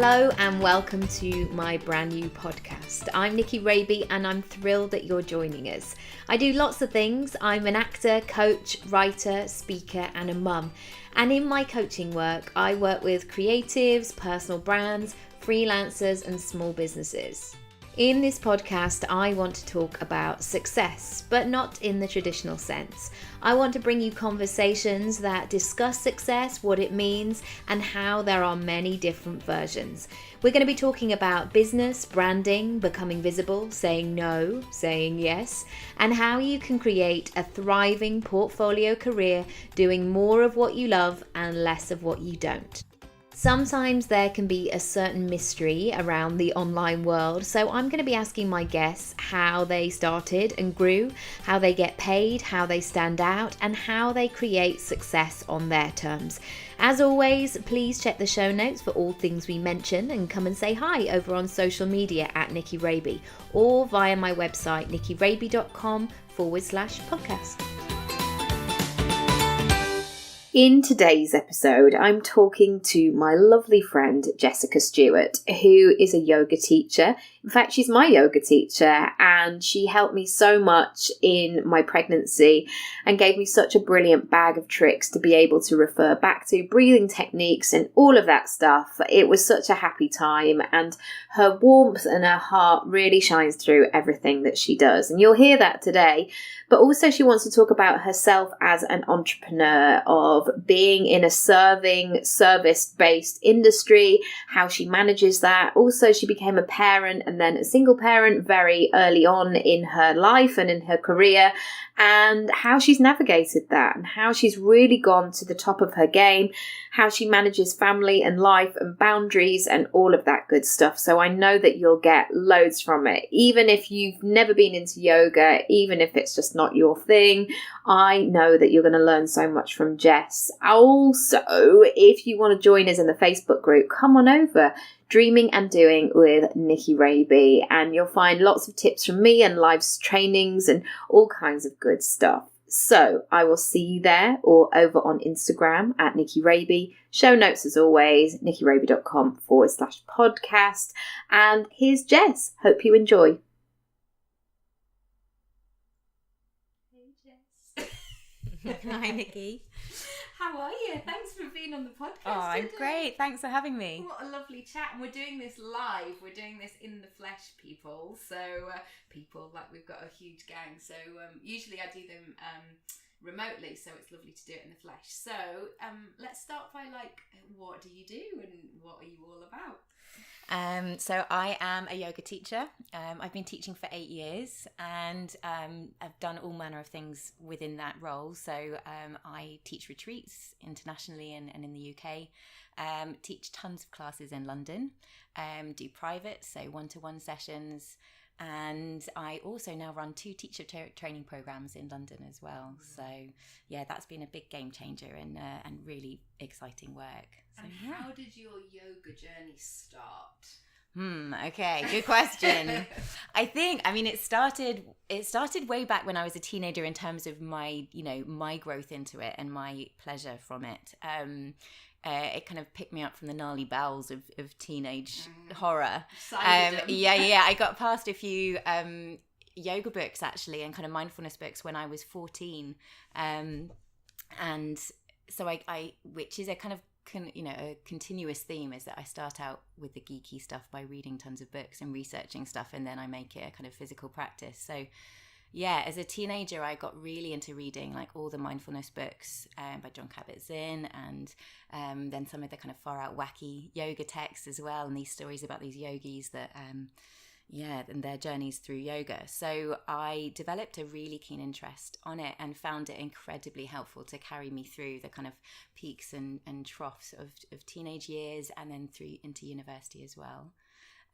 Hello and welcome to my brand new podcast. I'm Nicky Raby and I'm thrilled that you're joining us. I do lots of things. I'm an actor, coach, writer, speaker and a mum. And in my coaching work, I work with creatives, personal brands, freelancers and small businesses. In this podcast, I want to talk about success, but not in the traditional sense. I want to bring you conversations that discuss success, what it means, and how there are many different versions. We're going to be talking about business, branding, becoming visible, saying no, saying yes, and how you can create a thriving portfolio career doing more of what you love and less of what you don't. Sometimes there can be a certain mystery around the online world, so I'm going to be asking my guests how they started and grew, how they get paid, how they stand out, and how they create success on their terms. As always, please check the show notes for all things we mention and come and say hi over on social media at Nicky Raby or via my website nickyraby.com/podcast. In today's episode, I'm talking to my lovely friend, Jessica Stewart, who is a yoga teacher. In fact, she's my yoga teacher and she helped me so much in my pregnancy and gave me such a brilliant bag of tricks to be able to refer back to, breathing techniques and all of that stuff. It was such a happy time and her warmth and her heart really shines through everything that she does. And you'll hear that today. But also she wants to talk about herself as an entrepreneur, of being in a service-based industry, how she manages that. Also, she became a parent and then a single parent very early on in her life and in her career, and how she's navigated that and how she's really gone to the top of her game, how she manages family and life and boundaries and all of that good stuff. So I know that you'll get loads from it. Even if you've never been into yoga, even if it's just not your thing, I know that you're going to learn so much from Jess. Also, if you want to join us in the Facebook group, come on over. Dreaming and Doing with Nicky Raby, and you'll find lots of tips from me and live trainings and all kinds of good stuff. So I will see you there or over on Instagram at Nicky Raby. Show notes as always, nickyraby.com/podcast. And here's Jess. Hope you enjoy. Hey Jess. Hi Nicky. How are you? Thanks for being on the podcast. Oh, I'm great. Thanks for having me. What a lovely chat. And we're doing this live. We're doing this in the flesh, people. So, people, like we've got a huge gang. So, usually I do them remotely. So, it's lovely to do it in the flesh. So, let's start by what do you do and what are you all about? So I am a yoga teacher. I've been teaching for 8 years and I've done all manner of things within that role. So I teach retreats internationally and in the UK, teach tons of classes in London, do private, so one-to-one sessions. And I also now run 2 teacher training programs in London as well. So yeah, that's been a big game changer and really exciting work. So, and how did your yoga journey start? Okay, good question. It started way back when I was a teenager in terms of my growth into it and my pleasure from it. It kind of picked me up from the gnarly bowels of teenage horror. I got past a few yoga books actually and kind of mindfulness books when I was 14, and so I which is a kind of a continuous theme, is that I start out with the geeky stuff by reading tons of books and researching stuff, and then I make it a kind of physical practice. So yeah, as a teenager, I got really into reading all the mindfulness books by Jon Kabat-Zinn, and then some of the kind of far out wacky yoga texts as well, and these stories about these yogis that and their journeys through yoga. So I developed a really keen interest on it and found it incredibly helpful to carry me through the kind of peaks and troughs of teenage years and then through into university as well.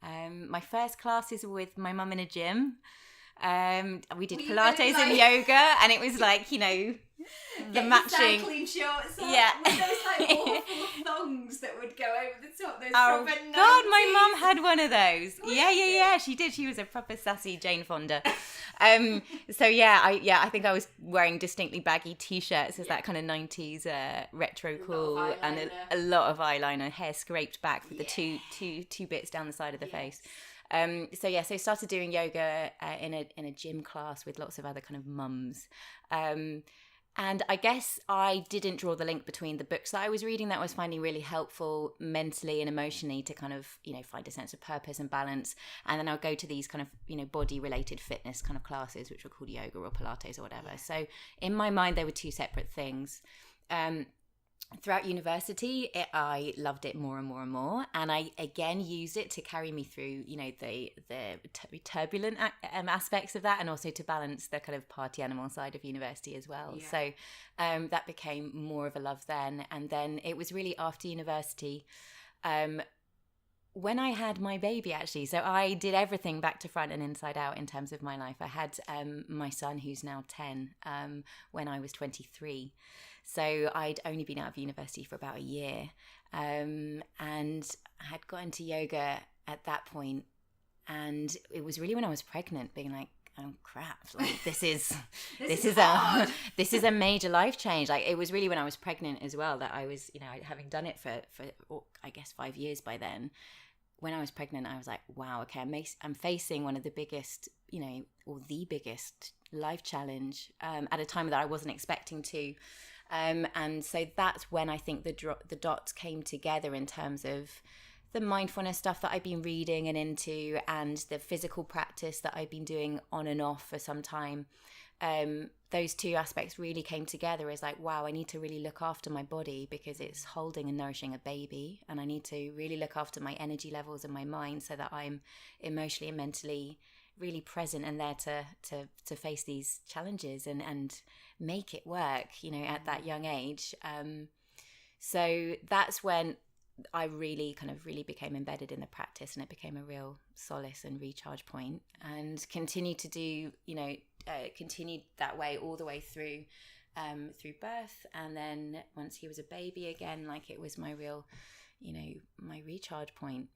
My first classes were with my mum in a gym. We did Pilates and yoga, and it was the matching clean shorts. Yeah. With those awful thongs that would go over the top. Those Oh proper God, my 90s. mum had one of those. Oh, Yeah, she did. She was a proper sassy Jane Fonda. So I think I was wearing distinctly baggy t-shirts as that kind of 90s retro cool, and a lot of eyeliner, hair scraped back with the two bits down the side of the face. So started doing yoga in a gym class with lots of other kind of mums. And I guess I didn't draw the link between the books that I was reading that I was finding really helpful mentally and emotionally to kind of, find a sense of purpose and balance. And then I'll go to these kind of, body related fitness kind of classes, which were called yoga or Pilates or whatever. So in my mind, they were two separate things. Throughout university, I loved it more and more and more, and I again used it to carry me through, the turbulent aspects of that, and also to balance the kind of party animal side of university as well. Yeah. So that became more of a love then, and then it was really after university. When I had my baby, actually, so I did everything back to front and inside out in terms of my life. I had my son, who's now 10, when I was 23. So I'd only been out of university for about a year, and I had got into yoga at that point. And it was really when I was pregnant, being like, oh crap, like this is a major life change. Like it was really when I was pregnant as well that I was, having done it for I guess 5 years by then. When I was pregnant, I was like, wow, okay, I'm facing one of the biggest, or the biggest life challenge at a time that I wasn't expecting to. And so that's when I think the dots came together in terms of the mindfulness stuff that I've been reading and into, and the physical practice that I've been doing on and off for some time. Those two aspects really came together as like, wow, I need to really look after my body because it's holding and nourishing a baby, and I need to really look after my energy levels and my mind so that I'm emotionally and mentally really present and there to face these challenges and make it work, at that young age. So that's when I really became embedded in the practice, and it became a real solace and recharge point, and continued to do, continued that way all the way through birth. And then once he was a baby again, like it was my real, my recharge point.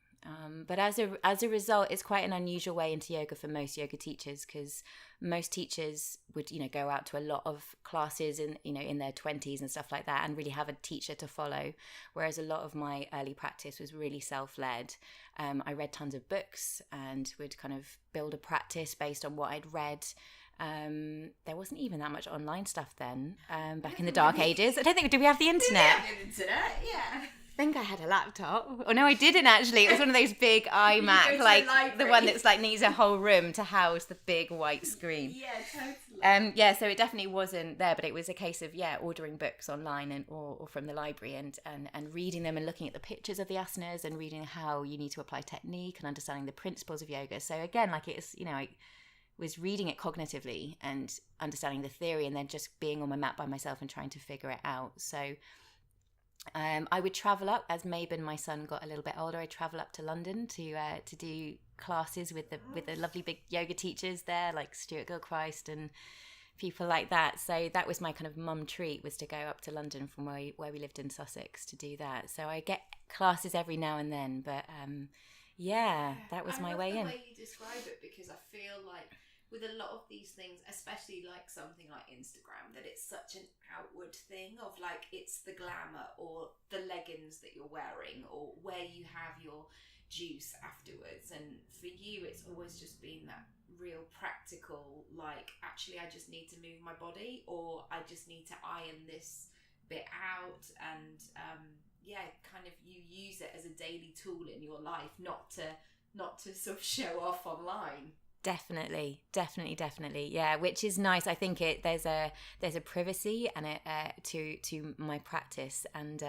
But as a result, it's quite an unusual way into yoga for most yoga teachers, because most teachers would, go out to a lot of classes in their 20s and stuff like that, and really have a teacher to follow. Whereas a lot of my early practice was really self-led. I read tons of books and would kind of build a practice based on what I'd read. There wasn't even that much online stuff then, back in the dark ages. I don't think, did we have the internet? Yeah. I think I had a laptop. Oh no, I didn't actually. It was one of those big iMac, like the one that's like needs a whole room to house the big white screen. Yeah, totally. So it definitely wasn't there, but it was a case of ordering books online or from the library and reading them and looking at the pictures of the asanas and reading how you need to apply technique and understanding the principles of yoga. So again, like it's, I was reading it cognitively and understanding the theory, and then just being on my mat by myself and trying to figure it out. So I would travel up as Mabon, my son, got a little bit older. I'd travel up to London to do classes with the lovely big yoga teachers there, like Stewart Gilchrist and people like that. So that was my kind of mum treat, was to go up to London from where we lived in Sussex to do that. So I get classes every now and then, but that was my way in. I love the way you describe it, because I feel like with a lot of these things, especially like something like Instagram, that it's such an outward thing of like, it's the glamour or the leggings that you're wearing or where you have your juice afterwards. And for you, it's always just been that real practical, like, actually I just need to move my body, or I just need to iron this bit out. And kind of you use it as a daily tool in your life, not to sort of show off online. Definitely. Yeah, which is nice. I think there's a privacy and to my practice, and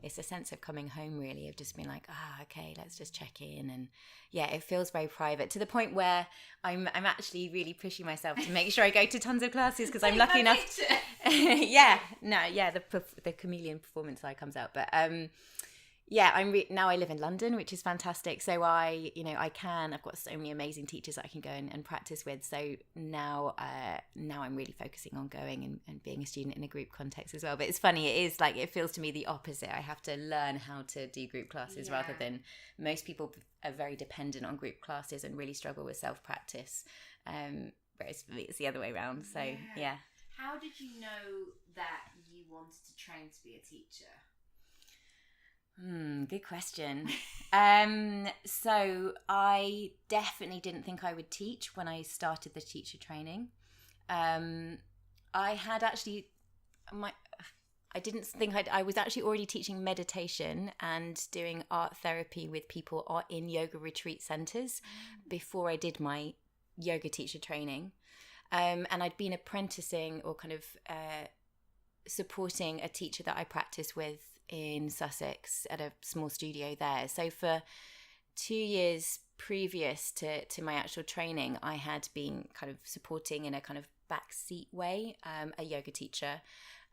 it's a sense of coming home, really, of just being like, okay, let's just check in. And it feels very private, to the point where I'm actually really pushing myself to make sure I go to tons of classes, because I'm lucky enough. The chameleon performance side comes out, but Yeah, now I live in London, which is fantastic. So I've got so many amazing teachers that I can go and practice with. So now I'm really focusing on going and being a student in a group context as well. But it's funny, it feels to me the opposite. I have to learn how to do group classes rather than most people are very dependent on group classes and really struggle with self-practice. Whereas for me, it's the other way around. So, yeah. How did you know that you wanted to train to be a teacher? Good question. So I definitely didn't think I would teach when I started the teacher training. I had actually I didn't think I was actually already teaching meditation and doing art therapy with people in yoga retreat centres before I did my yoga teacher training. And I'd been apprenticing or kind of supporting a teacher that I practice with in Sussex at a small studio there. So for 2 years previous to my actual training, I had been kind of supporting in a kind of backseat way a yoga teacher.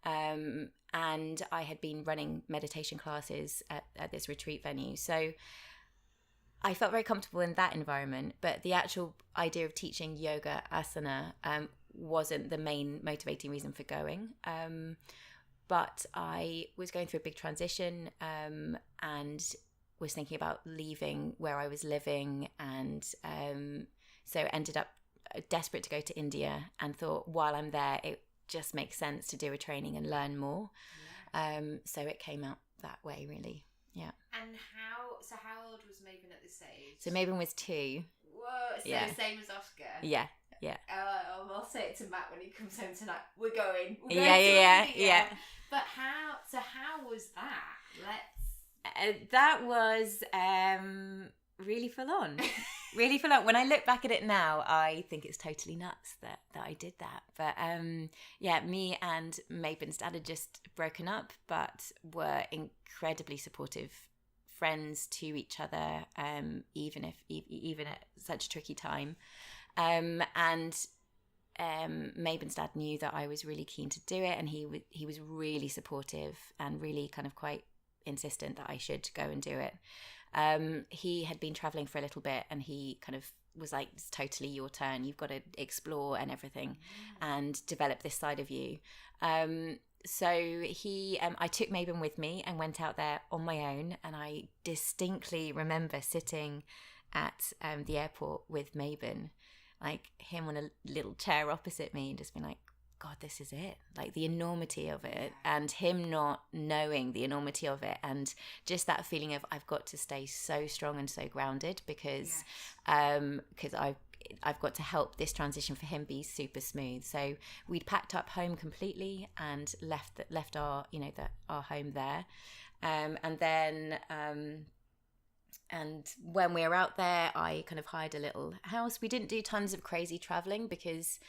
And I had been running meditation classes at this retreat venue. So I felt very comfortable in that environment, but the actual idea of teaching yoga asana wasn't the main motivating reason for going. But I was going through a big transition and was thinking about leaving where I was living, and so ended up desperate to go to India and thought while I'm there it just makes sense to do a training and learn more. So it came out that way, really. Yeah. And how old was Mabon at this age? So Mabon was 2. Whoa, so Yeah. same as Oscar? Yeah. I'll say it to Matt when he comes home tonight. We're going to Yeah. But how was that? That was really full on. Really full on. When I look back at it now, I think it's totally nuts that I did that. But me and Mabon's dad had just broken up, but were incredibly supportive friends to each other, even at such a tricky time. Mabon's dad knew that I was really keen to do it, and he was really supportive and really kind of quite insistent that I should go and do it. He had been traveling for a little bit, and he kind of was like, it's totally your turn. You've got to explore and everything and develop this side of you. So I took Mabon with me and went out there on my own. And I distinctly remember sitting at the airport with Mabon, like him on a little chair opposite me, and just being like, God, this is it. Like the enormity of it, and him not knowing the enormity of it, and just that feeling of I've got to stay so strong and so grounded because I've got to help this transition for him be super smooth. So we'd packed up home completely and left our our home there, and then. And when we were out there, I kind of hired a little house. We didn't do tons of crazy traveling because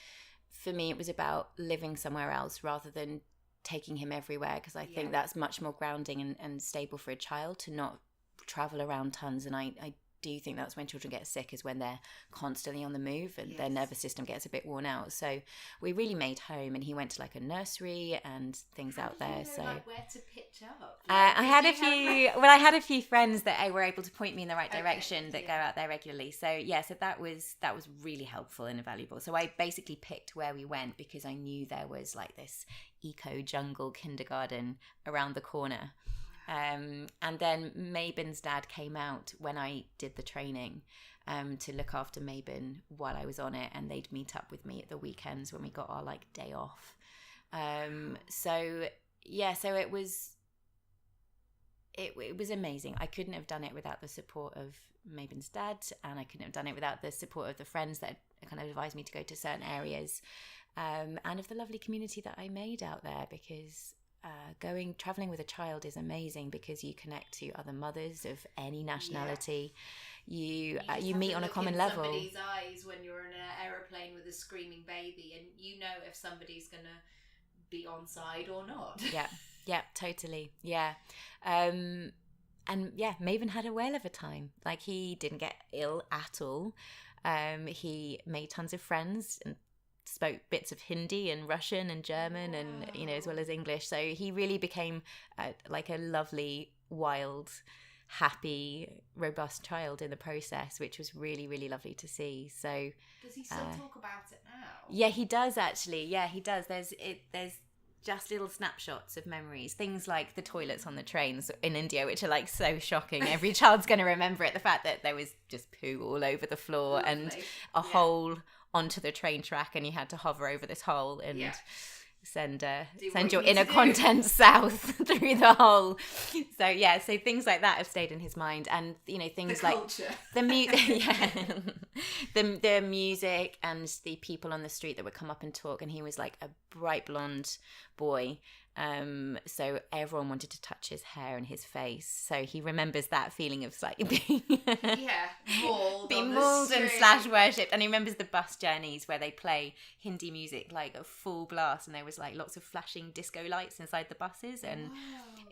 for me it was about living somewhere else rather than taking him everywhere, because I think that's much more grounding and stable for a child to not travel around tons. And I do think that's when children get sick, is when they're constantly on the move and their nervous system gets a bit worn out. So we really made home, and he went to like a nursery and things out there. So like where to pitch up? I had a few friends that were able to point me in the right direction that go out there regularly. So so that was really helpful and invaluable. So I basically picked where we went because I knew there was like this eco jungle kindergarten around the corner. And then Mabon's dad came out when I did the training to look after Mabon while I was on it, and they'd meet up with me at the weekends when we got our like day off. So it was amazing. I couldn't have done it without the support of Mabon's dad, and I couldn't have done it without the support of the friends that kind of advised me to go to certain areas, and of the lovely community that I made out there, because traveling with a child is amazing because you connect to other mothers of any nationality. You meet on a common level. Somebody's eyes when you're in an aeroplane with a screaming baby, and you know if somebody's gonna be on side or not. Yeah, totally. Yeah. Mabon had a whale of a time. Like, he didn't get ill at all. He made tons of friends and spoke bits of Hindi and Russian and German and as well as English. So he really became like a lovely wild, happy, robust child in the process, which was really, really lovely to see. So does he still talk about it now? Yeah, he does actually. Yeah, he does. There's just little snapshots of memories, things like the toilets on the trains in India, which are like so shocking. Every child's going to remember it. The fact that there was just poo all over the floor and a hole onto the train track, and you had to hover over this hole and send your inner contents south through the hole. So yeah, so things like that have stayed in his mind, and things the like culture. the music, the music and the people on the street that would come up and talk. And he was like a bright blonde boy, so everyone wanted to touch his hair and his face. So he remembers that feeling of like being mauled and slash worshipped. And he remembers the bus journeys where they play Hindi music like a full blast, and there was like lots of flashing disco lights inside the buses, and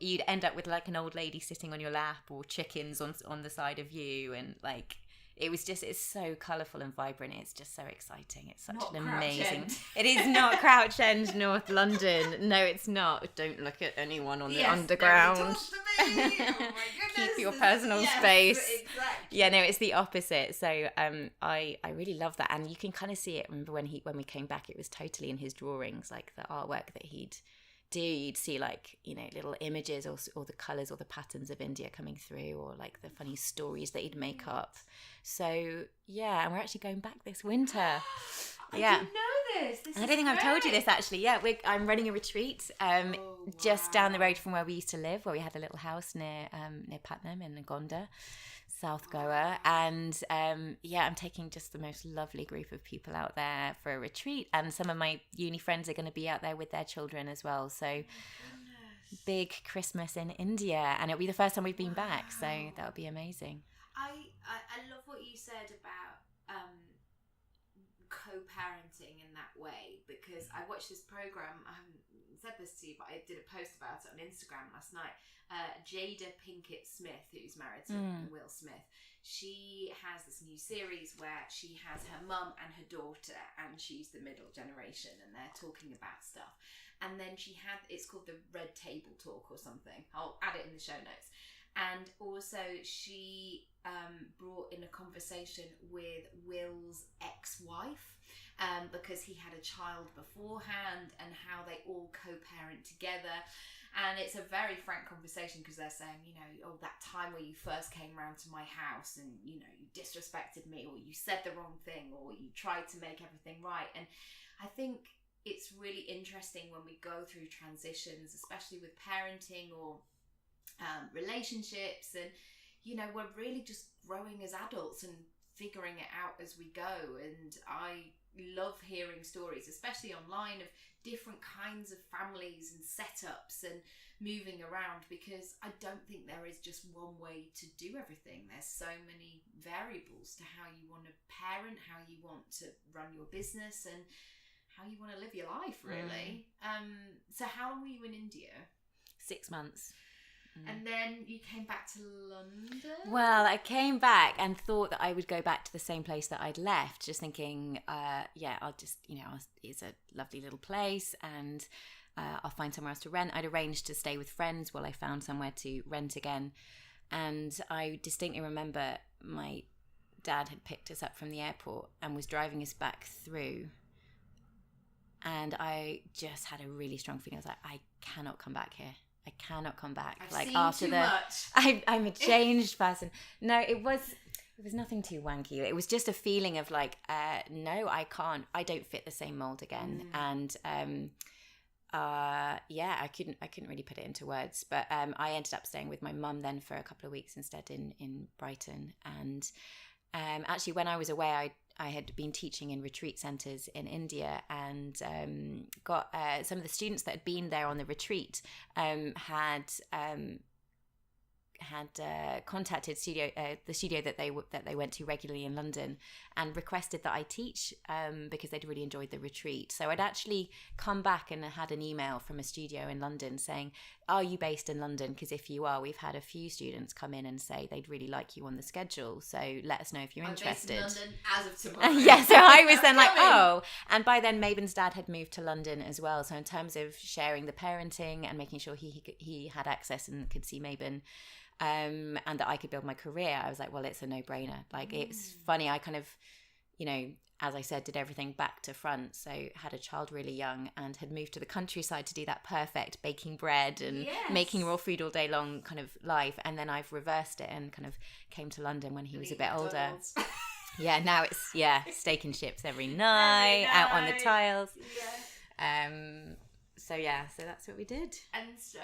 you'd end up with like an old lady sitting on your lap, or chickens on the side of you, and like it's so colourful and vibrant. It's just so exciting. It's such an amazing... It is not Crouch End, North London. No, it's not. Don't look at anyone on the underground. Talk to me. Oh my goodness. Keep your personal space. Exactly. Yeah, no, it's the opposite. So I really love that. And you can kind of see it. Remember when we came back, it was totally in his drawings, like the artwork that he'd do. You'd see like, little images or the colours or the patterns of India coming through, or like the funny stories that he'd make up. So yeah, and we're actually going back this winter. I didn't know this. I don't think I've told you this actually. Yeah, I'm running a retreat just down the road from where we used to live, where we had a little house near Patnam in Gonda, South Goa. And I'm taking just the most lovely group of people out there for a retreat, and some of my uni friends are going to be out there with their children as well. So big Christmas in India, and it'll be the first time we've been back, so that'll be amazing. I love what you said about co-parenting in that way, because I watched this program. I haven't said this to you, but I did a post about it on Instagram last night. Jada Pinkett Smith, who's married to Will Smith, she has this new series where she has her mum and her daughter, and she's the middle generation, and they're talking about stuff. And then it's called the Red Table Talk or something. I'll add it in the show notes. And also she brought in a conversation with Will's ex-wife, because he had a child beforehand, and how they all co-parent together. And it's a very frank conversation, because they're saying, that time where you first came round to my house and, you disrespected me, or you said the wrong thing, or you tried to make everything right. And I think it's really interesting when we go through transitions, especially with parenting or relationships, and we're really just growing as adults and figuring it out as we go. And I love hearing stories, especially online, of different kinds of families and setups and moving around, because I don't think there is just one way to do everything. There's so many variables to how you want to parent, how you want to run your business, and how you want to live your life, really. So how long were you in India? 6 months. And then you came back to London? Well, I came back and thought that I would go back to the same place that I'd left, just thinking, I'll just, it's a lovely little place, and I'll find somewhere else to rent. I'd arranged to stay with friends while I found somewhere to rent again. And I distinctly remember my dad had picked us up from the airport and was driving us back through. And I just had a really strong feeling. I was like, I cannot come back here. I cannot come back. I've seen too much. I'm a changed person. No, it was nothing too wanky. It was just a feeling of like, no, I can't. I don't fit the same mold again. And I couldn't really put it into words. But I ended up staying with my mum then for a couple of weeks instead in Brighton. And actually, when I was away, I had been teaching in retreat centres in India, and got some of the students that had been there on the retreat had contacted the studio that they went to regularly in London, and requested that I teach because they'd really enjoyed the retreat. So I'd actually come back and had an email from a studio in London saying are you based in London? Because if you are, we've had a few students come in and say they'd really like you on the schedule. So let us know if you're interested. I'm based in London as of tomorrow. Yeah, so I was then like, oh. And by then, Mabon's dad had moved to London as well. So in terms of sharing the parenting and making sure he had access and could see Mabon, and that I could build my career, I was like, well, it's a no-brainer. Like, it's funny, I kind of, you know, as I said, did everything back to front. So had a child really young and had moved to the countryside to do that perfect baking bread and making raw food all day long kind of life. And then I've reversed it and kind of came to London when he was a bit older. Yeah, now it's steak and chips every night, out on the tiles. Yeah. So that's what we did. And so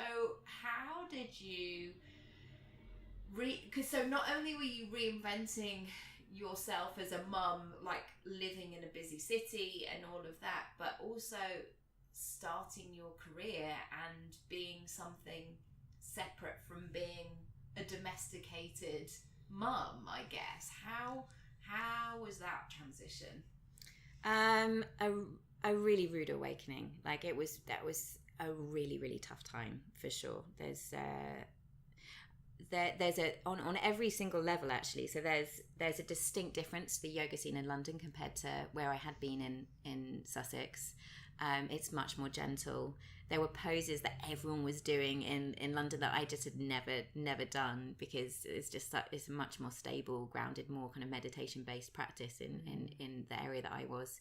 how did you because so not only were you reinventing yourself as a mum, like living in a busy city and all of that, but also starting your career and being something separate from being a domesticated mum, I guess. How was that transition? A really rude awakening. Like that was a really, really tough time for sure. There's on every single level actually. So there's a distinct difference to the yoga scene in London compared to where I had been in Sussex. It's much more gentle. There were poses that everyone was doing in London that I just had never done, because it's a much more stable, grounded, more kind of meditation based practice in the area that I was.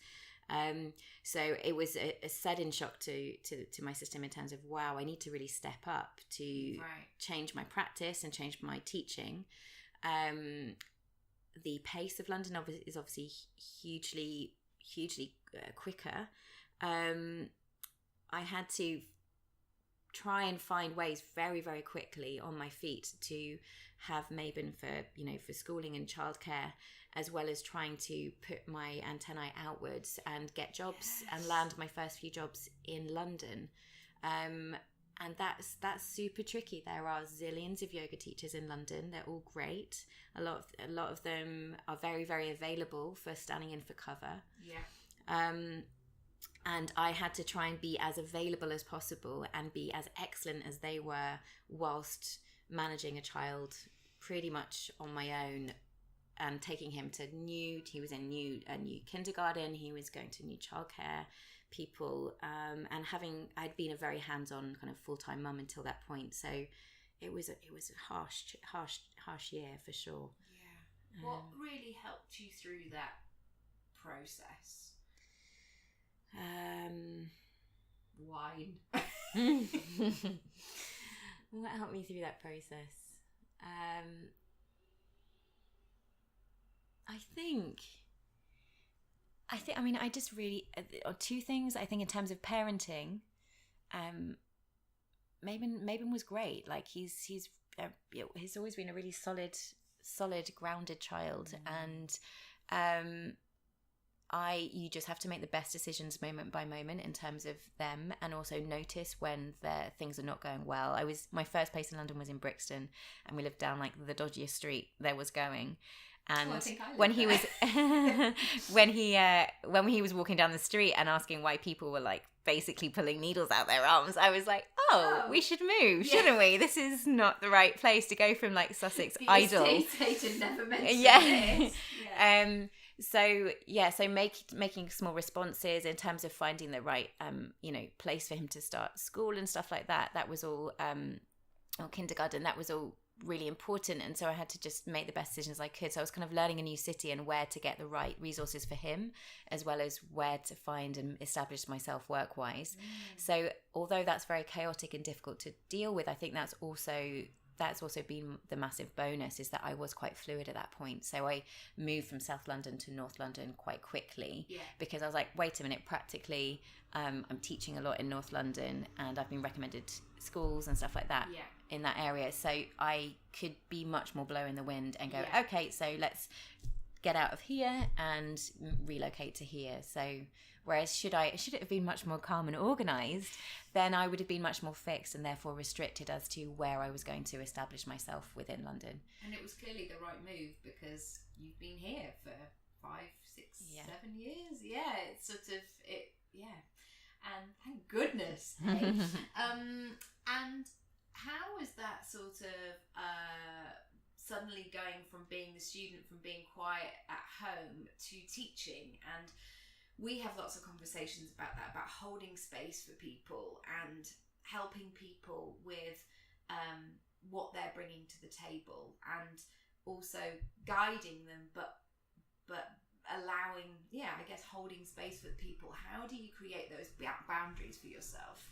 So it was a sudden shock to my system in terms of, wow, I need to really step up to change my practice and change my teaching. The pace of London is obviously hugely quicker. I had to try and find ways very, very quickly on my feet to have Mabon for schooling and childcare, as well as trying to put my antennae outwards and get jobs and land my first few jobs in London. And that's super tricky. There are zillions of yoga teachers in London. They're all great. A lot of them are very, very available for standing in for cover. Yeah. And I had to try and be as available as possible and be as excellent as they were, whilst managing a child pretty much on my own, and taking him to he was in a new kindergarten, he was going to new childcare people, and I'd been a very hands-on kind of full-time mum until that point. So it was a harsh year for sure. Yeah. What really helped you through that process? Wine. What helped me through that process? I just really, two things. I think in terms of parenting, Mabon was great. Like he's always been a really solid, grounded child, and you just have to make the best decisions moment by moment in terms of them, and also notice when things are not going well. My first place in London was in Brixton, and we lived down like the dodgiest street there was going. And when he was when he was walking down the street and asking why people were like basically pulling needles out their arms, I was like, we should move, shouldn't we? This is not the right place to go from like Sussex the idol. estate agent never mentioned this. Yeah. So making small responses in terms of finding the right place for him to start school and stuff like that. That was all or kindergarten. That was all really important, and so I had to just make the best decisions I could. So I was kind of learning a new city and where to get the right resources for him, as well as where to find and establish myself work-wise. So although that's very chaotic and difficult to deal with, I think that's also been the massive bonus, is that I was quite fluid at that point. So I moved from South London to North London quite quickly, because I was like, wait a minute, practically I'm teaching a lot in North London, and I've been recommended schools and stuff like that in that area. So I could be much more blow in the wind and go, okay, so let's get out of here and relocate to here. So whereas should it have been much more calm and organised, then I would have been much more fixed and therefore restricted as to where I was going to establish myself within London. And it was clearly the right move, because you've been here for 5, 6, 7 years. Yeah, it's sort of it. Yeah, and thank goodness. Hey? And how was that sort of suddenly going from being the student, from being quiet at home to teaching? And we have lots of conversations about that, about holding space for people and helping people with what they're bringing to the table, and also guiding them, but allowing, I guess, holding space for people. How do you create those boundaries for yourself?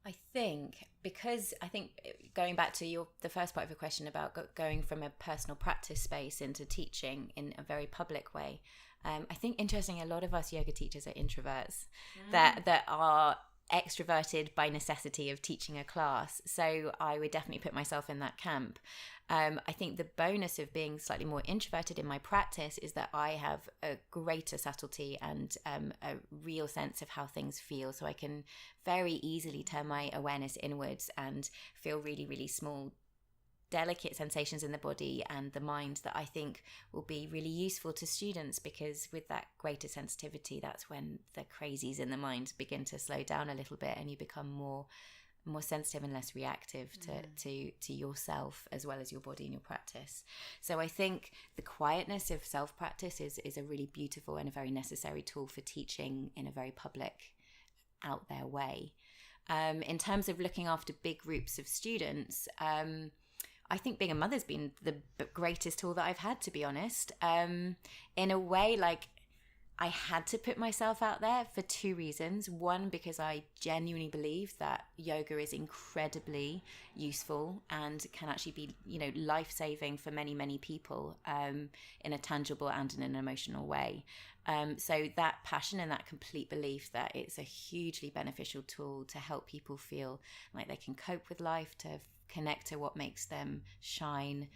I think going back to the first part of your question about going from a personal practice space into teaching in a very public way, I think interestingly, a lot of us yoga teachers are introverts that are extroverted by necessity of teaching a class. So I would definitely put myself in that camp. I think the bonus of being slightly more introverted in my practice is that I have a greater subtlety and a real sense of how things feel. So I can very easily turn my awareness inwards and feel really, really small, delicate sensations in the body and the mind that I think will be really useful to students, because with that greater sensitivity, that's when the crazies in the mind begin to slow down a little bit and you become more sensitive and less reactive to yourself as well as your body and your practice. So I think the quietness of self-practice is a really beautiful and a very necessary tool for teaching in a very public, out there way. In terms of looking after big groups of students, I think being a mother's been the greatest tool that I've had, to be honest. In a way, like, I had to put myself out there for two reasons. One, because I genuinely believe that yoga is incredibly useful and can actually be, life-saving for many, many people in a tangible and in an emotional way. So that passion and that complete belief that it's a hugely beneficial tool to help people feel like they can cope with life, to connect to what makes them shine,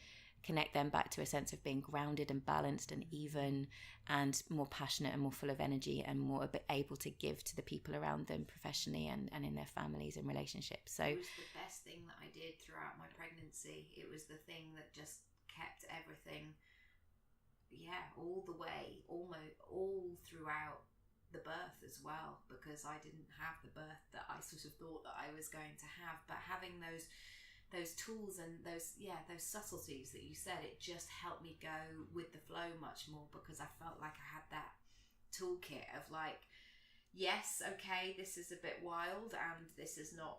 connect them back to a sense of being grounded and balanced and even and more passionate and more full of energy and more able to give to the people around them professionally and in their families and relationships. So it was the best thing that I did throughout my pregnancy. It was the thing that just kept everything, all the way, almost all throughout the birth as well, because I didn't have the birth that I sort of thought that I was going to have. But having those tools and those subtleties that you said, it just helped me go with the flow much more, because I felt like I had that toolkit of like, yes, okay, this is a bit wild and this is not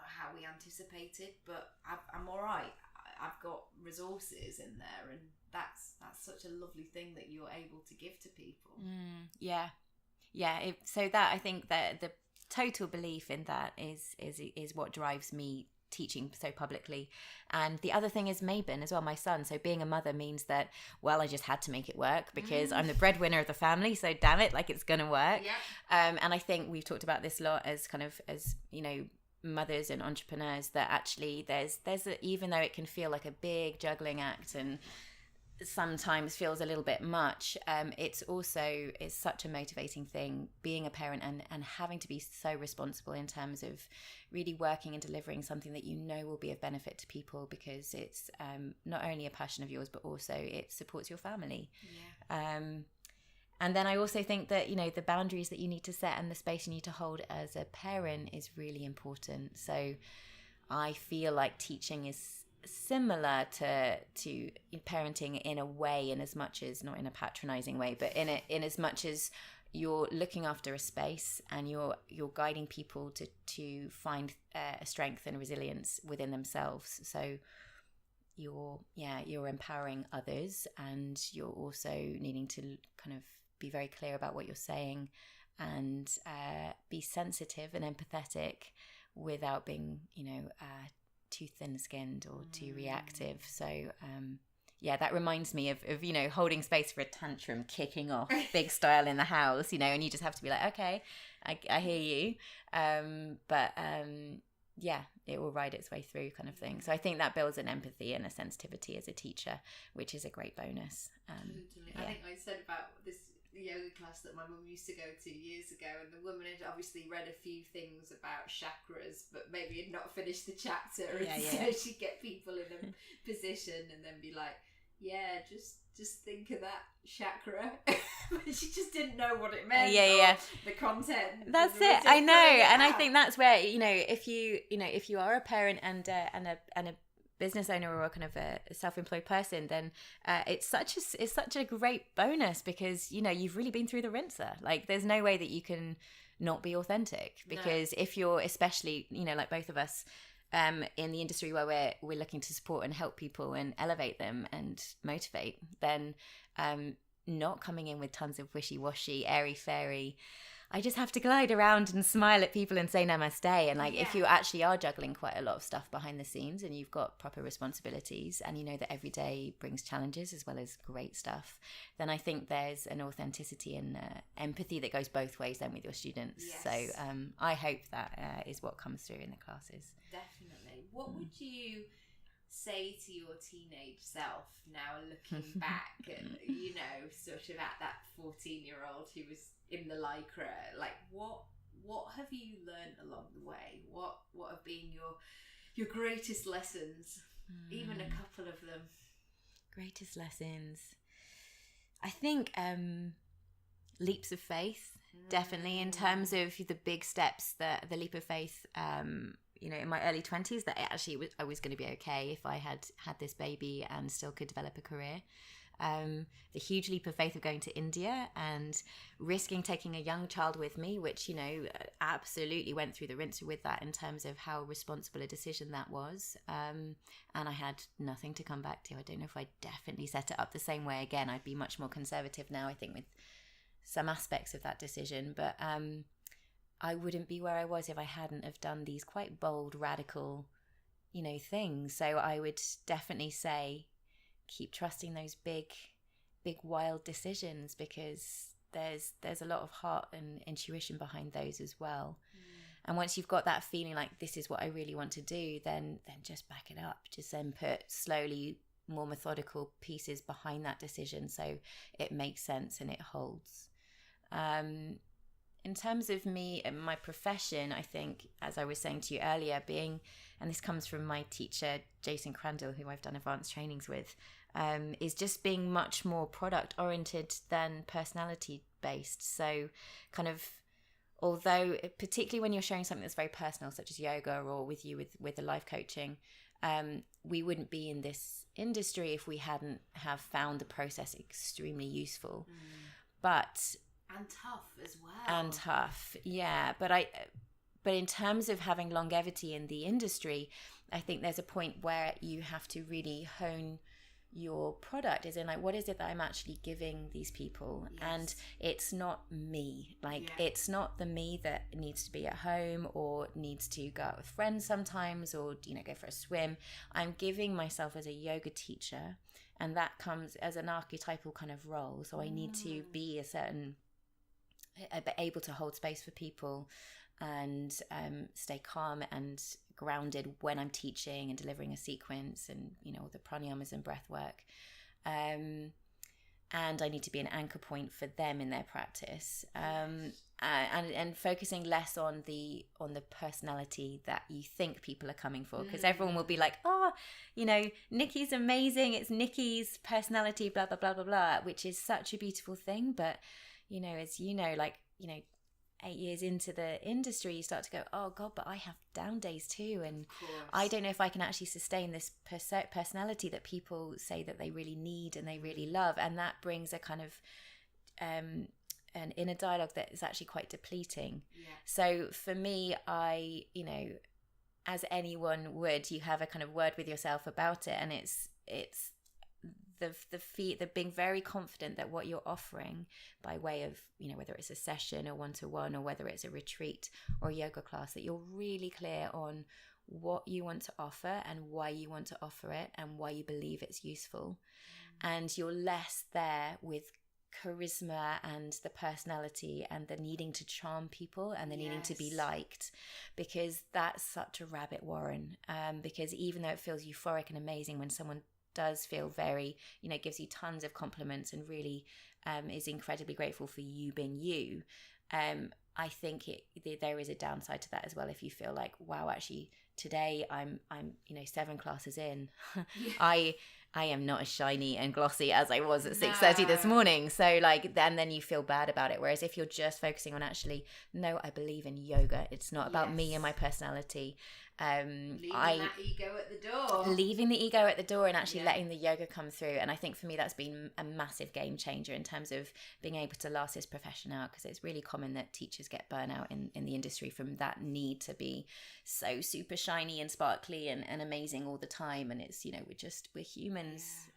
how we anticipated, but I'm all right. I've got resources in there, and that's such a lovely thing that you're able to give to people. So that, I think that the total belief in that is what drives me teaching so publicly. And the other thing is Mabon as well, my son. So being a mother means that, well, I just had to make it work because I'm the breadwinner of the family, so damn it, like, it's gonna work. And I think we've talked about this a lot as mothers and entrepreneurs, that actually there's even though it can feel like a big juggling act and sometimes feels a little bit much, it's such a motivating thing being a parent and having to be so responsible in terms of really working and delivering something that will be of benefit to people, because it's not only a passion of yours but also it supports your family. And then I also think that the boundaries that you need to set and the space you need to hold as a parent is really important. So I feel like teaching is similar to parenting in a way, in as much as, not in a patronizing way, but in as much as you're looking after a space and you're guiding people to find a strength and resilience within themselves. So you're empowering others, and you're also needing to kind of be very clear about what you're saying and be sensitive and empathetic without being too thin-skinned or too reactive. So that reminds me of holding space for a tantrum kicking off big style in the house, and you just have to be like, okay, I hear you, but it will ride its way through, kind of thing. So I think that builds an empathy and a sensitivity as a teacher, which is a great bonus. Totally. I think I said about this yoga class that my mum used to go to years ago, and the woman had obviously read a few things about chakras but maybe had not finished the chapter, so she'd get people in a position and then be like, Yeah, just think of that chakra. She just didn't know what it meant. Yeah. The content. That's it. I know, and I think that's where if you are a parent and a business owner or a kind of a self-employed person, then it's such a great bonus, because you've really been through the rinser. Like, there's no way that you can not be authentic, because if you're, especially like both of us, in the industry where we're looking to support and help people and elevate them and motivate, then not coming in with tons of wishy-washy, airy-fairy, I just have to glide around and smile at people and say namaste. And if you actually are juggling quite a lot of stuff behind the scenes and you've got proper responsibilities, and that every day brings challenges as well as great stuff, then I think there's an authenticity and empathy that goes both ways then with your students. Yes. So I hope that is what comes through in the classes. Definitely. What would you say to your teenage self now, looking back at, sort of at that 14-year-old who was in the lycra? Like, what have you learned along the way? What have been your greatest lessons? Even a couple of them. Greatest lessons, I think leaps of faith, definitely, in terms of the big steps, the leap of faith, in my early 20s, that I was going to be okay if I had this baby and still could develop a career. The huge leap of faith of going to India and risking taking a young child with me, which, absolutely went through the rinse with that in terms of how responsible a decision that was. And I had nothing to come back to. I don't know if I'd definitely set it up the same way again. I'd be much more conservative now, I think, with some aspects of that decision. But I wouldn't be where I was if I hadn't have done these quite bold, radical, things. So I would definitely say, keep trusting those big, wild decisions, because there's a lot of heart and intuition behind those as well. And once you've got that feeling like this is what I really want to do, then just back it up. Just then put slowly more methodical pieces behind that decision so it makes sense and it holds. In terms of me and my profession, I think, as I was saying to you earlier, and this comes from my teacher, Jason Crandall, who I've done advanced trainings with, is just being much more product oriented than personality based. So kind of, although particularly when you're sharing something that's very personal, such as yoga, or with you with the life coaching, we wouldn't be in this industry if we hadn't have found the process extremely useful. And tough as well. And tough, yeah. But in terms of having longevity in the industry, I think there's a point where you have to really hone your product, as in, like, what is it that I'm actually giving these people? Yes. And it's not me. It's not the me that needs to be at home or needs to go out with friends sometimes, or go for a swim. I'm giving myself as a yoga teacher, and that comes as an archetypal kind of role. So I need to be able to hold space for people and stay calm and grounded when I'm teaching and delivering a sequence, and all the pranayamas and breath work, and I need to be an anchor point for them in their practice, and focusing less on the personality that you think people are coming for, because everyone will be like, Nicky's amazing, it's Nicky's personality, blah blah blah blah blah, which is such a beautiful thing. But as 8 years into the industry, you start to go, oh God, but I have down days too, and I don't know if I can actually sustain this personality that people say that they really need and they really love, and that brings a kind of an inner dialogue that is actually quite depleting. So for me, I as anyone would, you have a kind of word with yourself about it, and it's the being very confident that what you're offering by way of whether it's a session or one-to-one, or whether it's a retreat or a yoga class, that you're really clear on what you want to offer and why you want to offer it and why you believe it's useful. And you're less there with charisma and the personality and the needing to charm people and the needing to be liked, because that's such a rabbit warren, because even though it feels euphoric and amazing when someone does feel very, gives you tons of compliments and really is incredibly grateful for you being you, I think there is a downside to that as well. If you feel like, wow, actually today I'm 7 classes in, I am not as shiny and glossy as I was at 6:30 this morning. So like, then you feel bad about it. Whereas if you're just focusing on actually, no, I believe in yoga. It's not about me and my personality. Leaving that ego at the door. Leaving the ego at the door and actually letting the yoga come through. And I think for me, that's been a massive game changer in terms of being able to last this profession out, because it's really common that teachers get burnout in the industry from that need to be so super shiny and sparkly and amazing all the time. And it's, we're humans.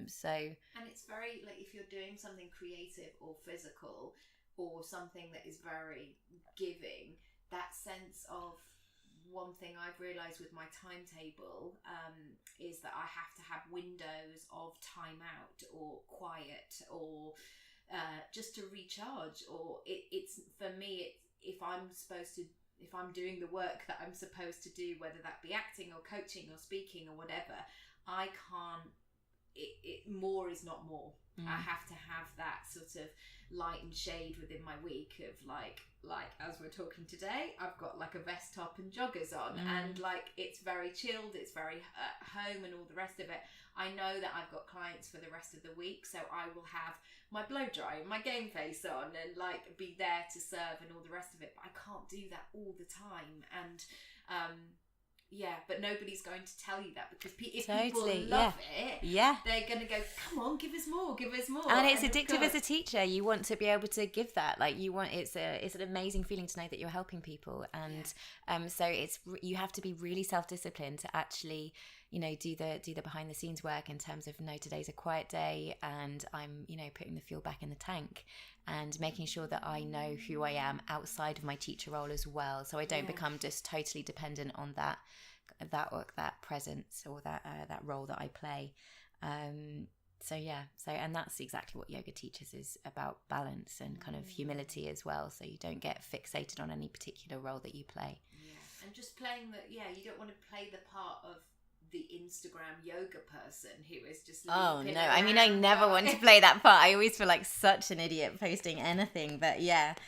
So. And it's very, like, if you're doing something creative or physical or something that is very giving, that sense of, one thing I've realised with my timetable is that I have to have windows of time out or quiet or just to recharge. Or it's for me, if I'm doing the work that I'm supposed to do, whether that be acting or coaching or speaking or whatever, I can't. More is not more. I have to have that sort of light and shade within my week of like as we're talking today, I've got like a vest top and joggers on, and like it's very chilled, it's very home and all the rest of it. I know that I've got clients for the rest of the week, so I will have my blow dry and my game face on and like be there to serve and all the rest of it, but I can't do that all the time. And but nobody's going to tell you that, because if people love it, they're going to go, come on, give us more. And it's addictive as a teacher. You want to be able to give that. Like it's an amazing feeling to know that you're helping people. And so you have to be really self-disciplined to actually, do the behind the scenes work in terms of, no, today's a quiet day and I'm, putting the fuel back in the tank and making sure that I know who I am outside of my teacher role as well. So I don't become just totally dependent on that presence or that role that I play. So and that's exactly what yoga teaches, is about balance and kind of humility as well. So you don't get fixated on any particular role that you play. Yeah, and just playing you don't want to play the part of the Instagram yoga person who is just I mean, I never want to play that part. I always feel like such an idiot posting anything, but it's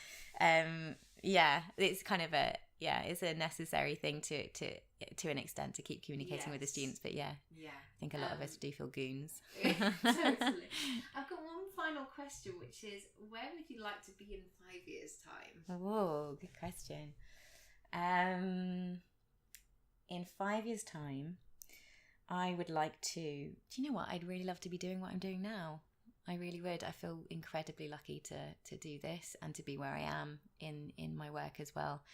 kind of it's a necessary thing to an extent to keep communicating with the students. But I think a lot of us do feel goons. Totally. I've got one final question, which is, where would you like to be in 5 years' time? Oh, good question. In 5 years' time, I would like to, do you know what? I'd really love to be doing what I'm doing now. I really would. I feel incredibly lucky to do this and to be where I am in my work as well.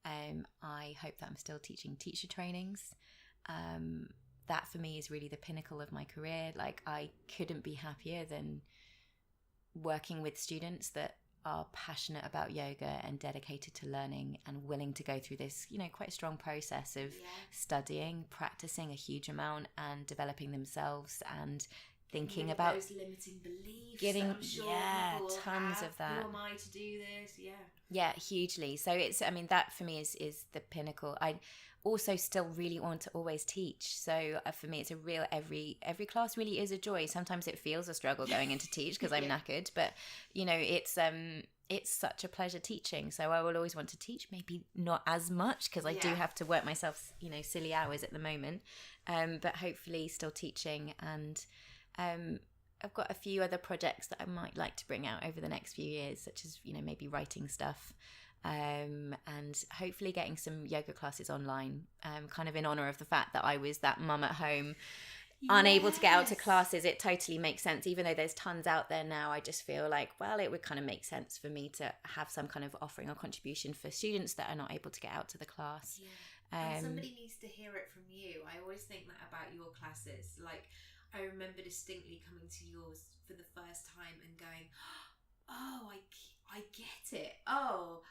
I hope that I'm still teaching teacher trainings. That for me is really the pinnacle of my career. Like, I couldn't be happier than working with students that are passionate about yoga and dedicated to learning and willing to go through this, quite a strong process of studying, practicing a huge amount and developing themselves and thinking about those limiting beliefs. Getting tons of that. Who am I to do this? Yeah, hugely. So that for me is the pinnacle. I also still really want to always teach. So for me, it's a real, every class really is a joy. Sometimes it feels a struggle going into teach because I'm knackered, but it's such a pleasure teaching. So I will always want to teach, maybe not as much because I do have to work myself, silly hours at the moment. But hopefully still teaching. And I've got a few other projects that I might like to bring out over the next few years, such as, maybe writing stuff. And hopefully getting some yoga classes online, kind of in honor of the fact that I was that mum at home, unable to get out to classes. It totally makes sense. Even though there's tons out there now, I just feel like, well, it would kind of make sense for me to have some kind of offering or contribution for students that are not able to get out to the class. And somebody needs to hear it from you. I always think that about your classes. Like, I remember distinctly coming to yours for the first time and going, oh, I get it. Oh,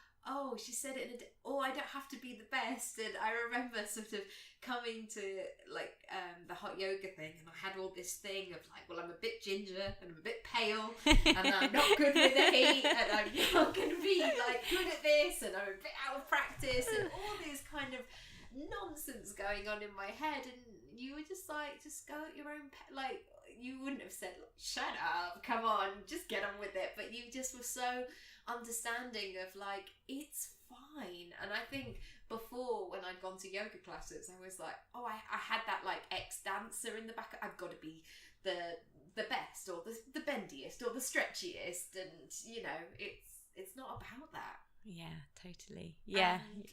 she said it I don't have to be the best. And I remember sort of coming to like the hot yoga thing, and I had all this thing of like, well, I'm a bit ginger and I'm a bit pale and I'm not good with the heat and I'm not going to be like good at this and I'm a bit out of practice and all this kind of nonsense going on in my head. And you were just like, just go at your own like, you wouldn't have said, shut up, come on, just get on with it. But you just were so understanding of like, it's fine. And I think before, when I'd gone to yoga classes, I was like, I had that like ex-dancer in the back. I've got to be the best or the bendiest or the stretchiest, and it's not about that. Yeah, totally. Yeah. And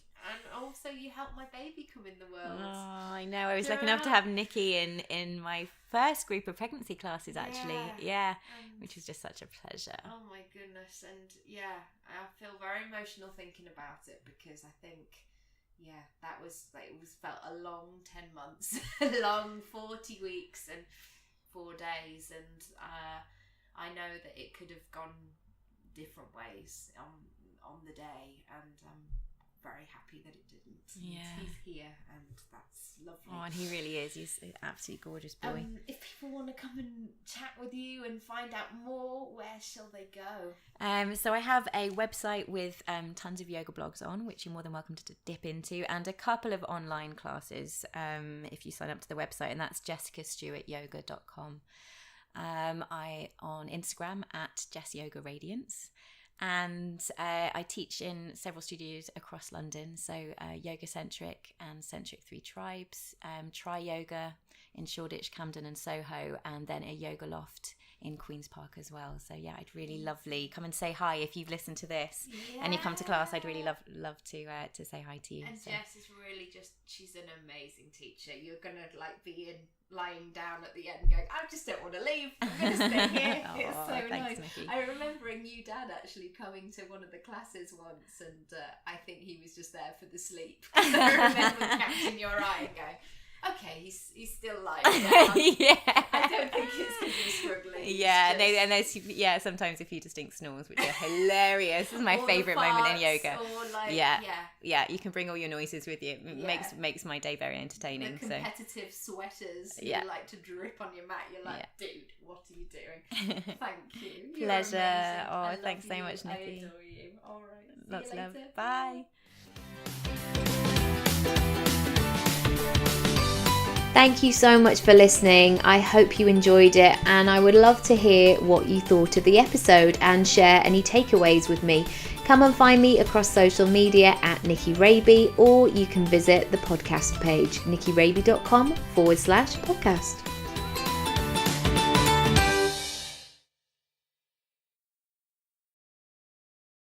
also you helped my baby come in the world. Oh, I know. I was lucky enough to have Nicky in my first group of pregnancy classes, actually. Yeah. Which was just such a pleasure. Oh my goodness. And I feel very emotional thinking about it, because I think, that was felt a long 10 months, a long 40 weeks and 4 days. And I know that it could have gone different ways on the day, and I'm very happy that it didn't. Yeah. He's here, and that's lovely. Oh, and he really is. He's an absolutely gorgeous boy. If people want to come and chat with you and find out more, where shall they go? So I have a website with tons of yoga blogs on, which you're more than welcome to dip into, and a couple of online classes if you sign up to the website, and that's jessicastewartyoga.com. I on Instagram at JessYogaRadiance. And I teach in several studios across London, so Yoga Centric and Centric 3 Tribes, Tri Yoga in Shoreditch, Camden and Soho, and then a yoga loft in Queen's Park as well. So yeah, I'd really lovely come and say hi if you've listened to this and you come to class. I'd really love to say hi to you. And Jess is really she's an amazing teacher. You're gonna be lying down at the end going, I just don't want to leave, I'm gonna stay here. It's so nice. Nicky. I remember a new dad actually coming to one of the classes once, and I think he was just there for the sleep. I remember catching your eye and going, okay, he's still lying down. I don't think it's because he's struggling. And there's sometimes a few distinct snores, which are hilarious. This is my favourite moment in yoga. You can bring all your noises with you. It makes my day very entertaining. The competitive sweaters you like to drip on your mat. You're like, dude, what are you doing? Thank you. Pleasure. Oh, thanks so much, Nicky. I adore you. All right. Lots of love. Bye. Thank you so much for listening. I hope you enjoyed it, and I would love to hear what you thought of the episode and share any takeaways with me. Come and find me across social media at Nicky Raby, or you can visit the podcast page, nickyraby.com/podcast.